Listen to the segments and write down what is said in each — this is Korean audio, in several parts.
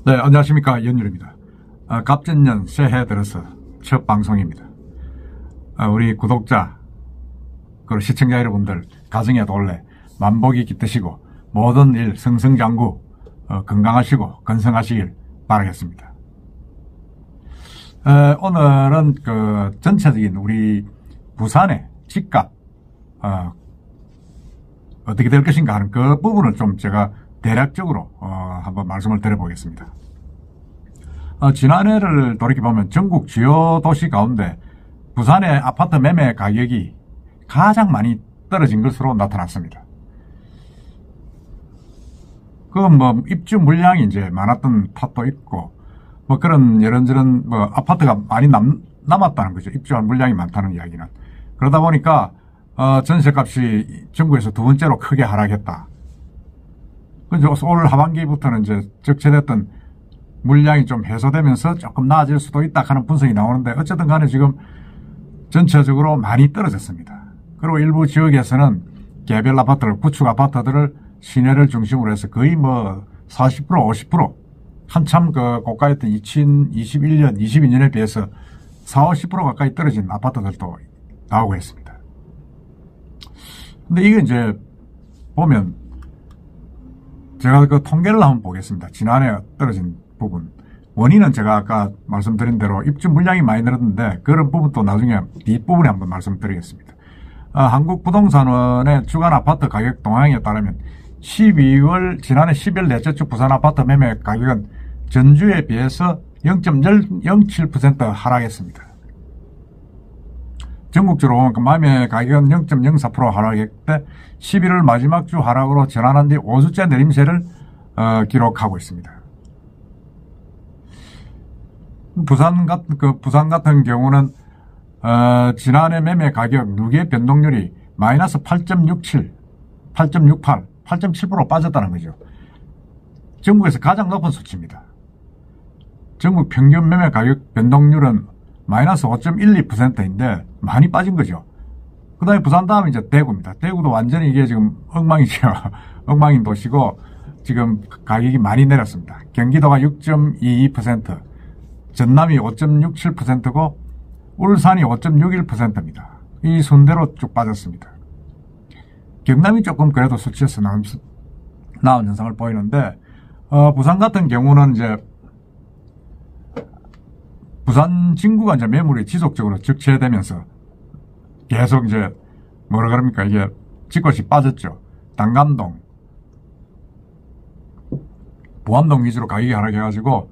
네, 안녕하십니까. 연율입니다. 갑진년 새해 들어서 첫 방송입니다. 우리 구독자, 그리고 시청자 여러분들 가정에 돌래 만복이 깃드시고 모든 일 승승장구 건강하시고 건승하시길 바라겠습니다. 오늘은 전체적인 우리 부산의 집값 어떻게 될 것인가 하는 그 부분을 좀 제가 대략적으로 한번 말씀을 드려보겠습니다. 지난해를 돌이켜보면 전국 주요 도시 가운데 부산의 아파트 매매 가격이 가장 많이 떨어진 것으로 나타났습니다. 입주 물량이 이제 많았던 탓도 있고, 그런 이런저런 아파트가 많이 남았다는 거죠. 입주한 물량이 많다는 이야기는. 그러다 보니까, 전세값이 전국에서 두 번째로 크게 하락했다. 올 하반기부터는 이제 적체됐던 물량이 좀 해소되면서 조금 나아질 수도 있다 하는 분석이 나오는데, 어쨌든 간에 지금 전체적으로 많이 떨어졌습니다. 그리고 일부 지역에서는 개별 아파트를, 구축 아파트들을 시내를 중심으로 해서 거의 40%, 50% 한참 고가였던 2021년, 22년에 비해서 40, 50% 가까이 떨어진 아파트들도 나오고 있습니다. 근데 이게 이제 보면 제가 통계를 한번 보겠습니다. 지난해 떨어진 부분. 원인은 제가 아까 말씀드린 대로 입주 물량이 많이 늘었는데 그런 부분도 나중에 뒷부분에 한번 말씀드리겠습니다. 한국부동산원의 주간 아파트 가격 동향에 따르면 지난해 12월 넷째 주 부산 아파트 매매 가격은 전주에 비해서 0.07% 하락했습니다. 전국적으로 보면 매매 가격은 0.04% 하락했대 11월 마지막 주 하락으로 전환한 뒤 5주째 내림세를 기록하고 있습니다. 부산 같은 경우는 지난해 매매 가격 누계 변동률이 마이너스 8.67, 8.68, 8.7% 빠졌다는 거죠. 전국에서 가장 높은 수치입니다. 전국 평균 매매 가격 변동률은 마이너스 5.12%인데 많이 빠진 거죠. 그 다음에 부산 다음에 이제 대구입니다. 대구도 완전히 이게 지금 엉망이죠. 엉망인 도시고 지금 가격이 많이 내렸습니다. 경기도가 6.22%, 전남이 5.67%고 울산이 5.61%입니다. 이 순대로 쭉 빠졌습니다. 경남이 조금 그래도 수치에서 나은 현상을 보이는데 부산 같은 경우는 이제 부산 진구가 이제 매물이 지속적으로 적체되면서 계속 이제 이게 집값이 빠졌죠. 단감동, 보암동 위주로 가격이 하락해가지고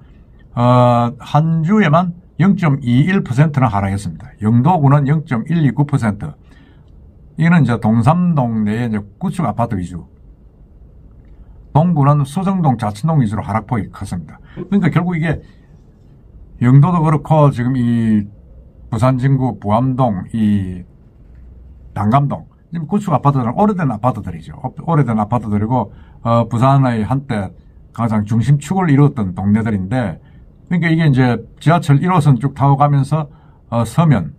한 주에만 0.21%나 하락했습니다. 영도구는 0.129%. 이거는 이제 동삼동 내에 이제 구축 아파트 위주. 동구는 수정동, 자천동 위주로 하락폭이 컸습니다. 그러니까 결국 이게 영도도 그렇고 지금 이 부산 진구, 보암동, 이 단감동, 지금 구축 아파트들은 오래된 아파트들이죠. 오래된 아파트들이고 부산의 한때 가장 중심축을 이루었던 동네들인데, 그러니까 이게 이제 지하철 1호선 쭉 타고 가면서 서면,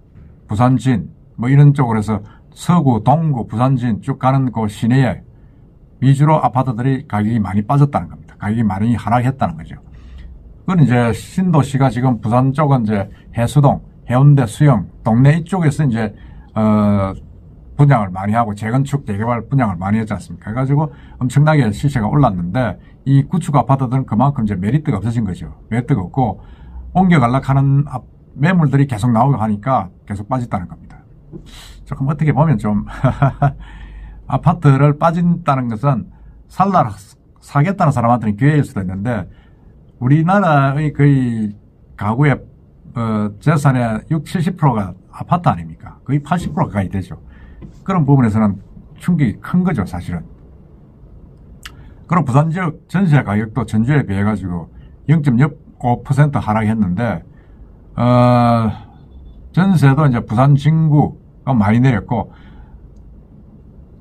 부산진 이런 쪽으로 해서 서구, 동구, 부산진 쭉 가는 그 시내에 위주로 아파트들이 가격이 많이 빠졌다는 겁니다. 가격이 많이 하락했다는 거죠. 그건 이제 신도시가 지금 부산 쪽은 이제 해수동, 해운대, 수영, 동네 이쪽에서 이제 분양을 많이 하고 재건축, 재개발 분양을 많이 했지 않습니까? 그래가지고 엄청나게 시세가 올랐는데 이 구축 아파트들은 그만큼 이제 메리트가 없어진 거죠. 메리트가 없고 옮겨가려고 하는 매물들이 계속 나오고 하니까 계속 빠졌다는 겁니다. 조금 어떻게 보면 좀 아파트를 빠진다는 것은 사겠다는 사람한테는 기회일 수도 있는데 우리나라의 거의 가구의 재산의 60, 70%가 아파트 아닙니까? 거의 80% 가까이 되죠. 그런 부분에서는 충격이 큰 거죠, 사실은. 그리고 부산 지역 전세 가격도 전주에 비해 가지고 0.05% 하락했는데 전세도 이제 부산 진구가 많이 내렸고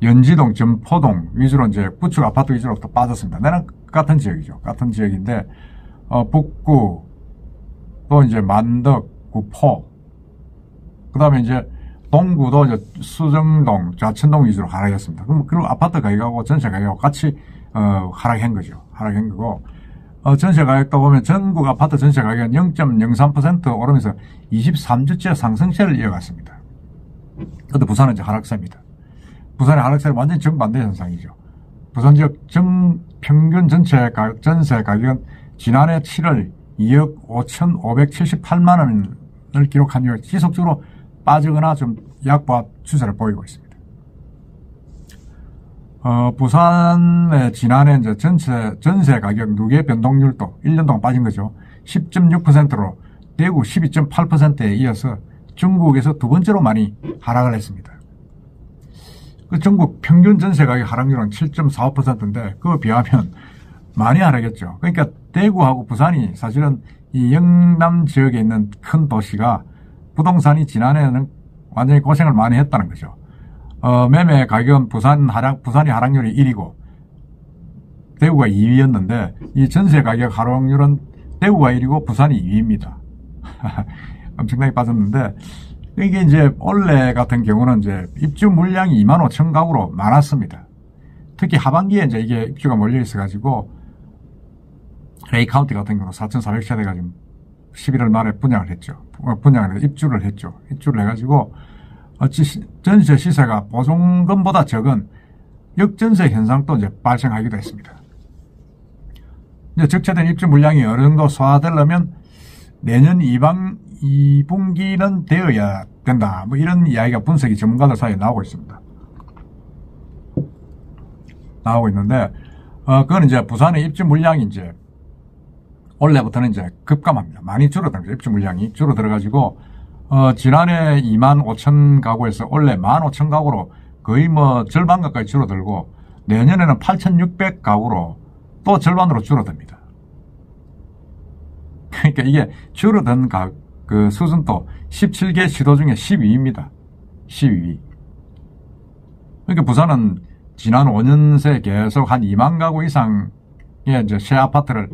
연지동, 점포동 위주로 이제 구축 아파트 위주로 또 빠졌습니다. 내는 같은 지역이죠. 같은 지역인데 북구 또 이제 만덕, 구포 그다음에 이제 동구도 이제 수정동, 좌천동 위주로 하락했습니다. 그럼 아파트 가격하고 전세 가격하고 같이 하락한 거죠. 하락한 거고 전세 가격도 보면 전국 아파트 전세 가격은 0.03% 오르면서 23주째 상승세를 이어갔습니다. 그런데 부산은 이제 하락세입니다. 부산의 하락세는 완전히 정반대 현상이죠. 부산 지역 평균 전세 가격은 지난해 7월 2억 5,578만 원을 기록한 이후 지속적으로 빠지거나 좀 약보합 추세를 보이고 있습니다. 부산의 지난해 이제 전세 가격 누계 변동률도 1년 동안 빠진 거죠. 10.6%로 대구 12.8%에 이어서 중국에서 두 번째로 많이 하락을 했습니다. 그 전국 평균 전세 가격 하락률은 7.45%인데 그거 비하면 많이 하락했죠. 그러니까 대구하고 부산이 사실은 이 영남 지역에 있는 큰 도시가 부동산이 지난해에는 완전히 고생을 많이 했다는 거죠. 매매 가격은 부산이 하락률이 1위고 대구가 2위였는데 이 전세 가격 하락률은 대구가 1위고 부산이 2위입니다. 엄청나게 빠졌는데 이게 이제 올해 같은 경우는 이제 입주 물량이 25,000 가구로 많았습니다. 특히 하반기에 이제 이게 입주가 몰려 있어가지고 레이 카운티 같은 경우 4,400세대가 지금 11월 말에 입주를 했죠. 입주를 해가지고 전세 시세가 보증금보다 적은 역전세 현상도 이제 발생하기도 했습니다. 이제 적체된 입주 물량이 어느 정도 소화되려면 내년 2분기는 되어야 된다. 뭐 이런 이야기가 분석이 전문가들 사이에 나오고 있습니다. 나오고 있는데, 그건 이제 부산의 입주 물량이 이제 올해부터는 이제 급감합니다. 많이 줄어듭니다. 입주 물량이 줄어들어가지고, 지난해 25,000 가구에서 올해 15,000 가구로 거의 뭐 절반 가까이 줄어들고, 내년에는 8,600 가구로 또 절반으로 줄어듭니다. 그러니까 이게 줄어든 그 수준도 17개 시도 중에 12위입니다. 12위. 그러니까 부산은 지난 5년 새 계속 한 2만 가구 이상의 이제 새 아파트를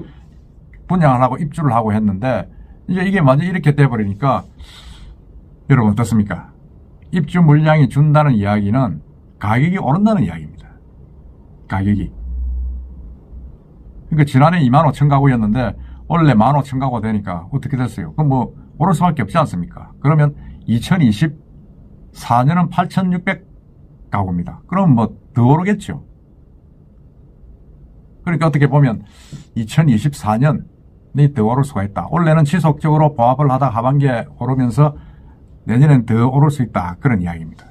분양을 하고 입주를 하고 했는데 이제 이게 완전히 이렇게 돼버리니까 여러분 어떻습니까? 입주 물량이 준다는 이야기는 가격이 오른다는 이야기입니다. 가격이. 그러니까 지난해 25,000 가구였는데 원래 15,000 가구가 되니까 어떻게 됐어요? 그럼 뭐 오를 수밖에 없지 않습니까? 그러면 2024년은 8,600 가구입니다. 그럼 뭐 더 오르겠죠. 그러니까 어떻게 보면 2024년이 더 오를 수가 있다. 올해는 지속적으로 보합을 하다 하반기에 오르면서 내년엔 더 오를 수 있다. 그런 이야기입니다.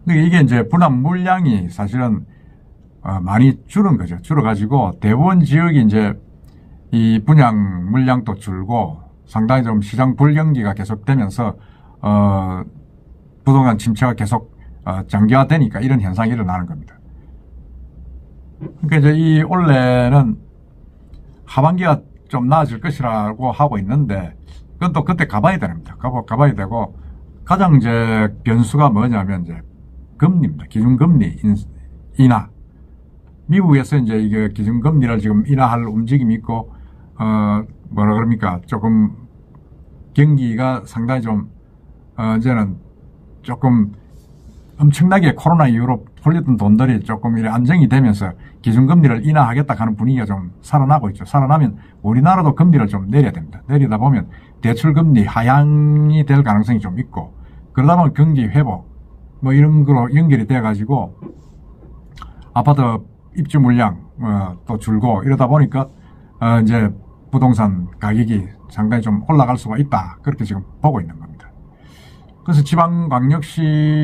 이게 이제 분양 물량이 사실은 많이 줄은 거죠. 줄어가지고 대부분 지역이 이제 이 분양 물량도 줄고 상당히 좀 시장 불경기가 계속되면서 부동산 침체가 계속 장기화되니까 이런 현상이 일어나는 겁니다. 그러니까 이제 이 올해는 하반기가 좀 나아질 것이라고 하고 있는데 그건 또 그때 가봐야 됩니다. 가봐야 되고 가장 이제 변수가 뭐냐면 이제 금리입니다. 기준금리 인하. 미국에서 이제 이게 기준금리를 지금 인하할 움직임이 있고, 뭐라 그럽니까? 조금 경기가 상당히 좀, 이제는 조금 엄청나게 코로나 이후로 풀렸던 돈들이 조금 이래 안정이 되면서 기준금리를 인하하겠다 하는 분위기가 좀 살아나고 있죠. 살아나면 우리나라도 금리를 좀 내려야 됩니다. 내리다 보면 대출금리 하향이 될 가능성이 좀 있고, 그러다 보면 경기 회복, 뭐 이런 거로 연결이 돼가지고, 아파트 입주 물량, 또 줄고 이러다 보니까, 이제 부동산 가격이 상당히 좀 올라갈 수가 있다. 그렇게 지금 보고 있는 겁니다. 그래서 지방광역시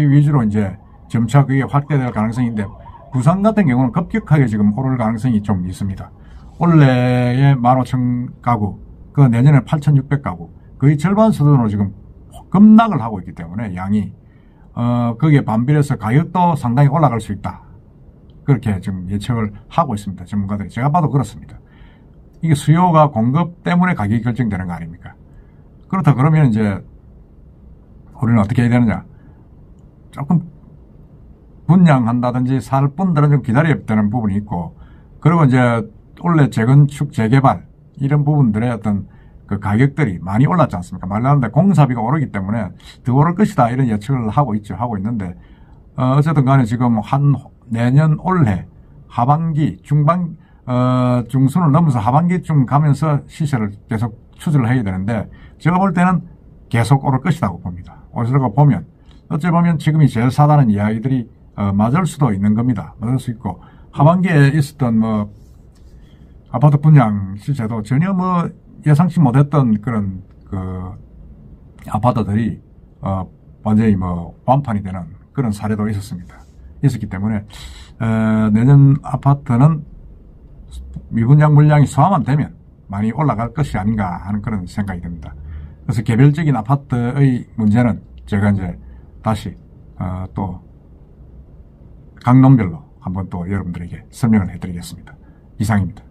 위주로 이제 점차 그게 확대될 가능성인데, 부산 같은 경우는 급격하게 지금 오를 가능성이 좀 있습니다. 올해에 15,000 가구, 그 내년에 8,600 가구, 거의 절반 수준으로 지금 급락을 하고 있기 때문에 양이, 거기에 반비례해서 가격도 상당히 올라갈 수 있다. 그렇게 지금 예측을 하고 있습니다. 전문가들이. 제가 봐도 그렇습니다. 이게 수요가 공급 때문에 가격이 결정되는 거 아닙니까? 그렇다 그러면 이제 우리는 어떻게 해야 되느냐? 조금 분양한다든지 살 분들은 좀 기다려야 되는 부분이 있고, 그리고 이제 원래 재건축, 재개발 이런 부분들의 어떤 그 가격들이 많이 올랐지 않습니까? 말하는데 공사비가 오르기 때문에 더 오를 것이다 이런 예측을 하고 있는데, 어쨌든 간에 지금 내년 올해 하반기, 중순을 넘어서 하반기쯤 가면서 시세를 계속 추세를 해야 되는데, 제가 볼 때는 계속 오를 것이라고 봅니다. 오르고 보면, 어찌 보면 지금이 제일 싸다는 이야기들이 맞을 수도 있는 겁니다. 맞을 수 있고, 하반기에 있었던 아파트 분양 시세도 전혀 예상치 못했던 그런 아파트들이 완전히 완판이 되는 그런 사례도 있었기 때문에 내년 아파트는 미분양 물량이 소화만 되면 많이 올라갈 것이 아닌가 하는 그런 생각이 듭니다. 그래서 개별적인 아파트의 문제는 제가 이제 다시 또 강론별로 한번 또 여러분들에게 설명을 해드리겠습니다. 이상입니다.